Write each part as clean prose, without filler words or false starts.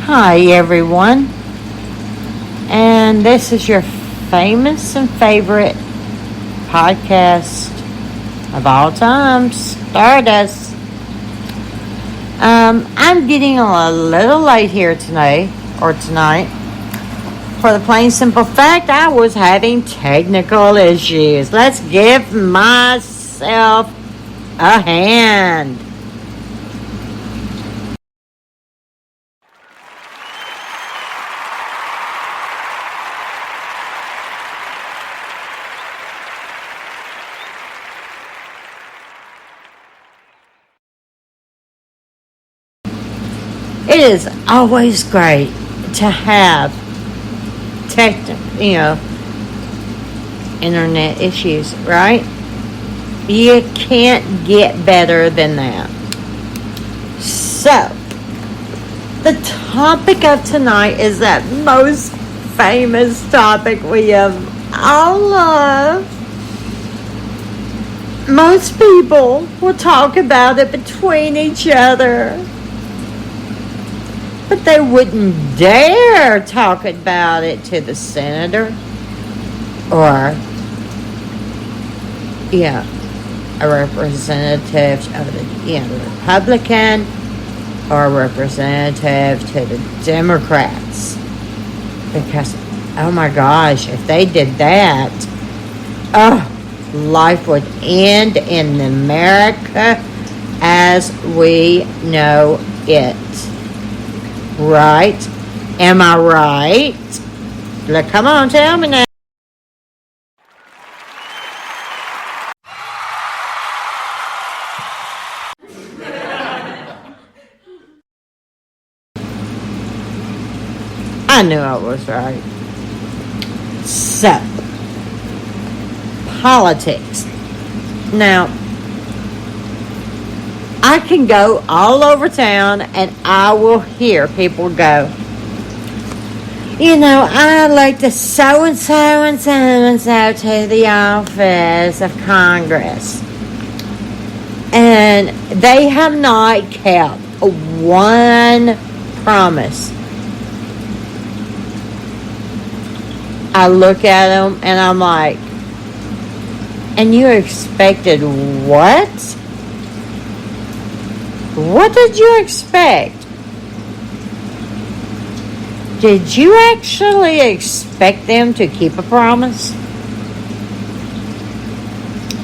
Hi everyone, and this is your famous and favorite podcast of all time, Stardust. I'm getting a little late here tonight, for the plain simple fact I was having technical issues. Let's give myself a hand. It is always great to have internet issues, right? You can't get better than that. So, the topic of tonight is that most famous topic we have all loved. Most people will talk about it between each other, but they wouldn't dare talk about it to the senator or, a representative of the Republican or a representative to the Democrats. Because, oh my gosh, if they did that, life would end in America as we know it. Right? Am I right? Come on, tell me now. I knew I was right. So, politics. Now, I can go all over town and I will hear people go, I like to so-and-so and so-and-so to the office of Congress. And they have not kept one promise. I look at them and I'm like, and you expected what? What did you expect? Did you actually expect them to keep a promise?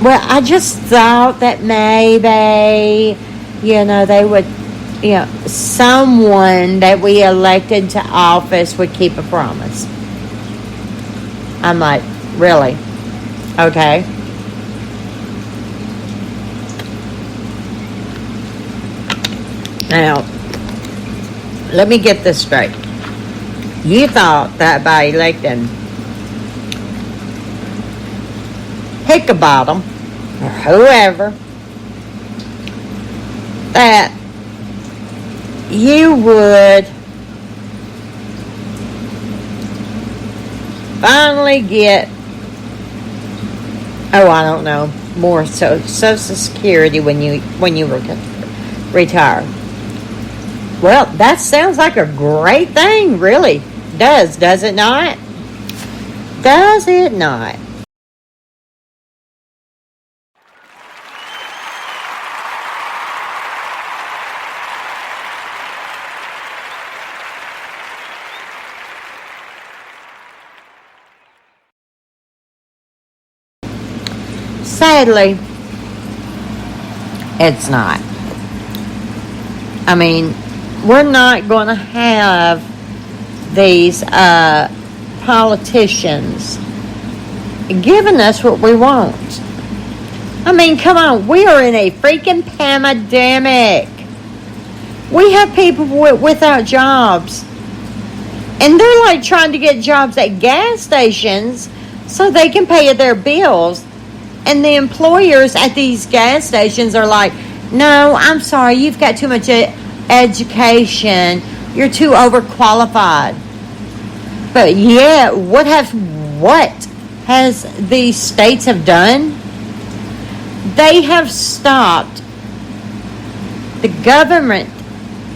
Well, I just thought that maybe, they would, someone that we elected to office would keep a promise. I'm like, really? Okay. Now, let me get this straight. You thought that by electing Hickabotham or whoever, that you would finally get, I don't know, more Social Security when you retire. Well, that sounds like a great thing, really. Does it not? Does it not? Sadly, it's not. I mean, we're not going to have these politicians giving us what we want. I mean, come on. We are in a freaking pandemic. We have people without jobs. And they're like trying to get jobs at gas stations so they can pay their bills. And the employers at these gas stations are like, no, I'm sorry, you've got too much education. You're too overqualified. But yeah, what has these states have done? They have stopped the government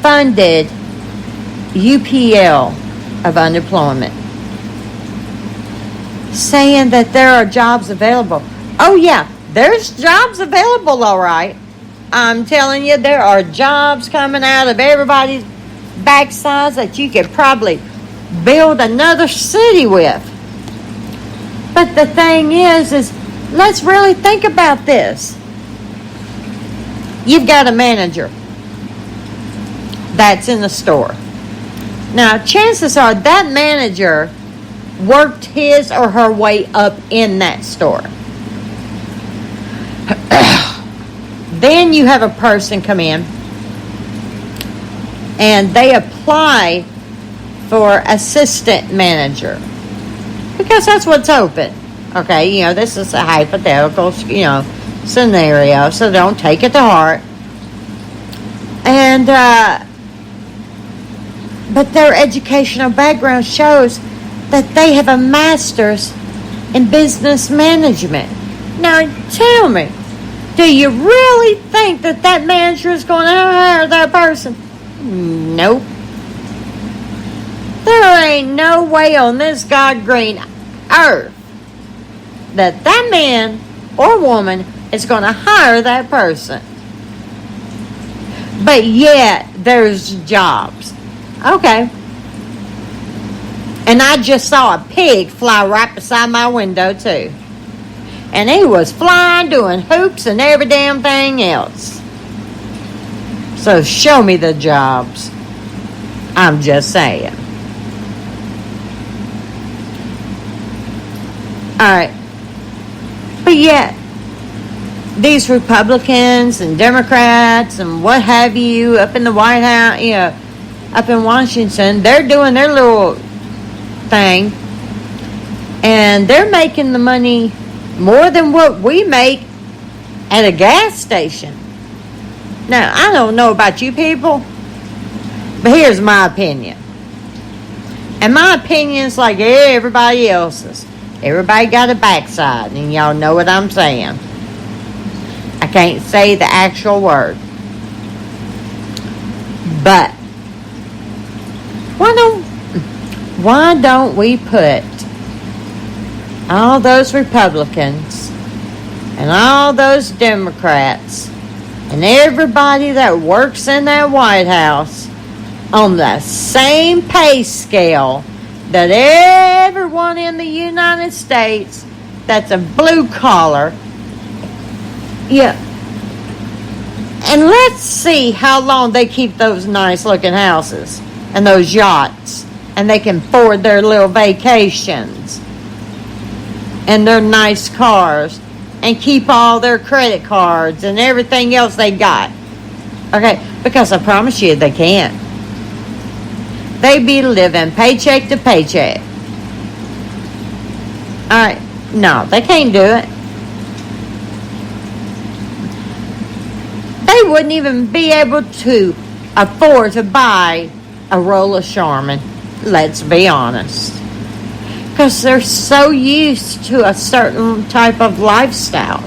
funded UPL of unemployment, saying that there are jobs available. Oh yeah, there's jobs available, all right. I'm telling you, there are jobs coming out of everybody's backsides that you could probably build another city with. But the thing is let's really think about this. You've got a manager that's in the store. Now, chances are that manager worked his or her way up in that store. Then you have a person come in and they apply for assistant manager because that's what's open. Okay, this is a hypothetical, scenario, so don't take it to heart. And but their educational background shows that they have a master's in business management. Now, tell me, do you really think that manager is going to hire that person? Nope. There ain't no way on this God green earth that man or woman is going to hire that person. But yet, there's jobs. Okay. And I just saw a pig fly right beside my window, too. And he was flying, doing hoops and every damn thing else. So show me the jobs. I'm just saying. Alright. But yet, these Republicans and Democrats and what have you up in the White House, up in Washington, they're doing their little thing. And they're making the money more than what we make at a gas station. Now, I don't know about you people, but here's my opinion. And my opinion is like everybody else's. Everybody got a backside, and y'all know what I'm saying. I can't say the actual word. But why don't we put all those Republicans and all those Democrats and everybody that works in that White House on the same pay scale that everyone in the United States that's a blue collar, and let's see how long they keep those nice looking houses and those yachts, and they can afford their little vacations and their nice cars and keep all their credit cards and everything else they got. Okay, because I promise you they can't. They be living paycheck to paycheck. Alright, no, they can't do it. They wouldn't even be able to afford to buy a roll of Charmin. Let's be honest. Because they're so used to a certain type of lifestyle.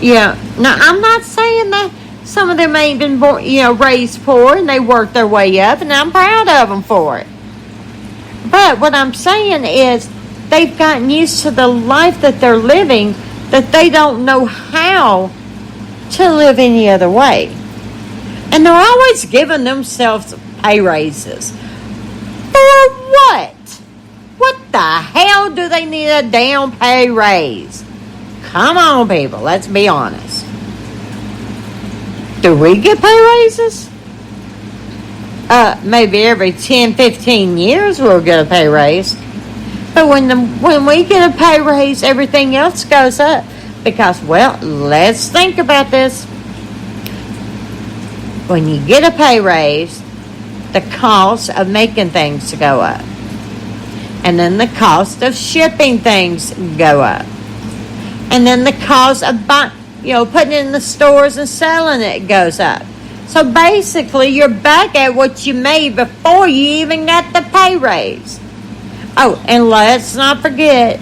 Yeah. Now, I'm not saying that some of them ain't been born, raised poor and they worked their way up, and I'm proud of them for it. But what I'm saying is they've gotten used to the life that they're living that they don't know how to live any other way. And they're always giving themselves pay raises. For what? What the hell do they need a damn pay raise? Come on, people, let's be honest. Do we get pay raises? Maybe every 10, 15 years we'll get a pay raise. But when we get a pay raise, everything else goes up. Because, well, let's think about this. When you get a pay raise, the cost of making things go up. And then the cost of shipping things go up. And then the cost of putting it in the stores and selling it goes up. So basically, you're back at what you made before you even got the pay raise. Oh, and let's not forget,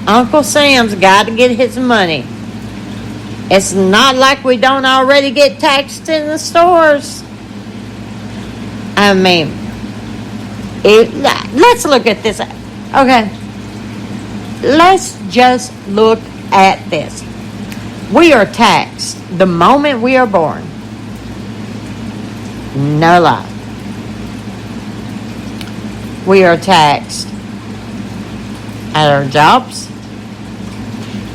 Uncle Sam's got to get his money. It's not like we don't already get taxed in the stores. I mean, let's look at this. Okay. Let's just look at this. We are taxed the moment we are born. No lie. We are taxed at our jobs.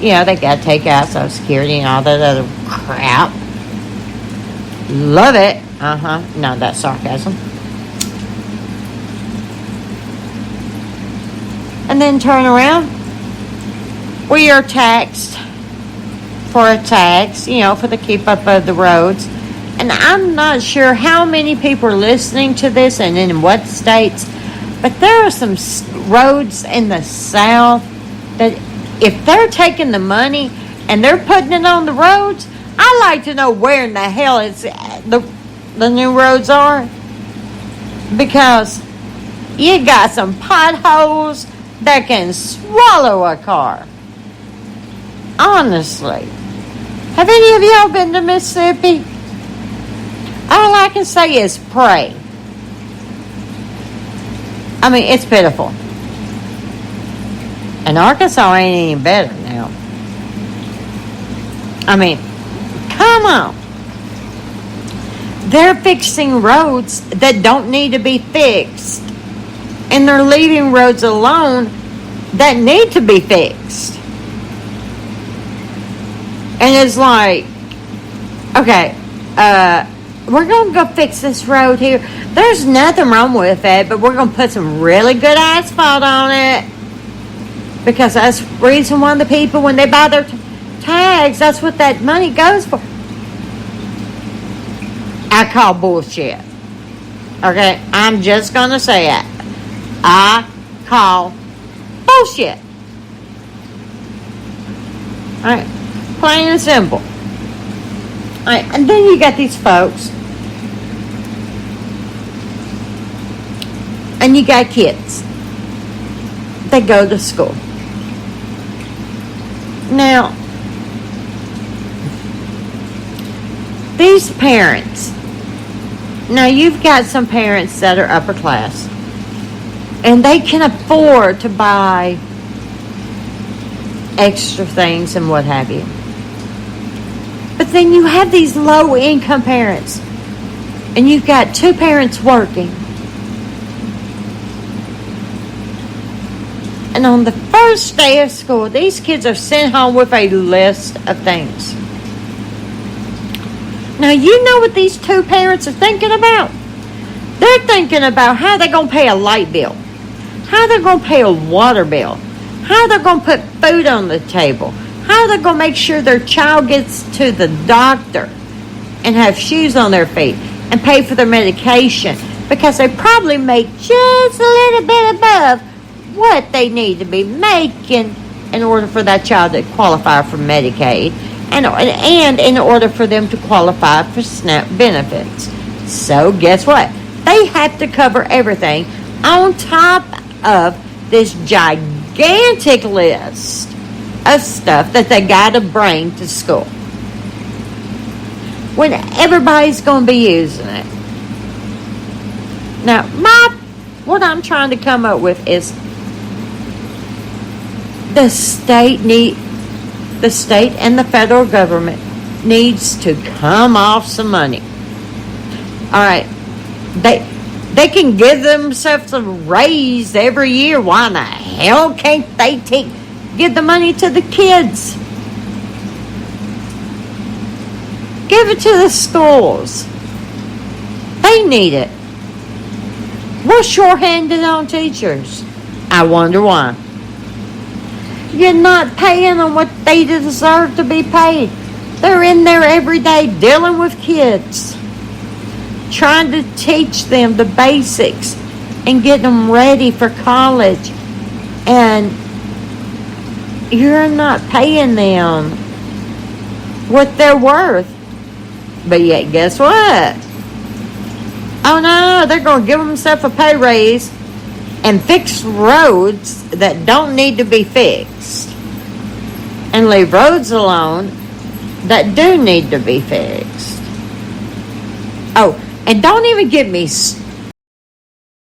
You know, they got to take out Social Security and all that other crap. Love it. No, that's sarcasm. And then turn around. We are taxed for a tax, you know, for the keep up of the roads. And I'm not sure how many people are listening to this and in what states, but there are some roads in the South that if they're taking the money and they're putting it on the roads, I'd like to know where in the hell the new roads are. Because you got some potholes that can swallow a car. Honestly. Have any of y'all been to Mississippi? All I can say is pray. I mean, it's pitiful. And Arkansas ain't any better now. I mean, come on. They're fixing roads that don't need to be fixed. And they're leaving roads alone that need to be fixed. And it's like, okay, we're going to go fix this road here. There's nothing wrong with it, but we're going to put some really good asphalt on it. Because that's the reason why the people, when they buy their tags, that's what that money goes for. I call bullshit. Okay? I'm just going to say it. I call bullshit. Alright? Plain and simple. Alright, and then you got these folks. And you got kids. They go to school. Now, these parents, now you've got some parents that are upper class, and they can afford to buy extra things and what have you. But then you have these low income parents, and you've got two parents working. And on the first day of school, these kids are sent home with a list of things. Now, you know what these two parents are thinking about? They're thinking about how they're going to pay a light bill, how they're going to pay a water bill, how they're going to put food on the table, how they're going to make sure their child gets to the doctor and have shoes on their feet and pay for their medication, because they probably make just a little bit above what they need to be making in order for that child to qualify for Medicaid and in order for them to qualify for SNAP benefits. So guess what? They have to cover everything on top of this gigantic list of stuff that they got to bring to school, when everybody's going to be using it. Now, what I'm trying to come up with is the state and the federal government needs to come off some money. All right, they can give themselves a raise every year. Why in the hell can't they give the money to the kids? Give it to the schools. They need it. We're short-handed on teachers. I wonder why. You're not paying them what they deserve to be paid. They're in there every day dealing with kids, trying to teach them the basics and get them ready for college. And you're not paying them what they're worth. But yet, guess what? Oh no, they're going to give themselves a pay raise and fix roads that don't need to be fixed, and leave roads alone that do need to be fixed. Oh, and don't even get me started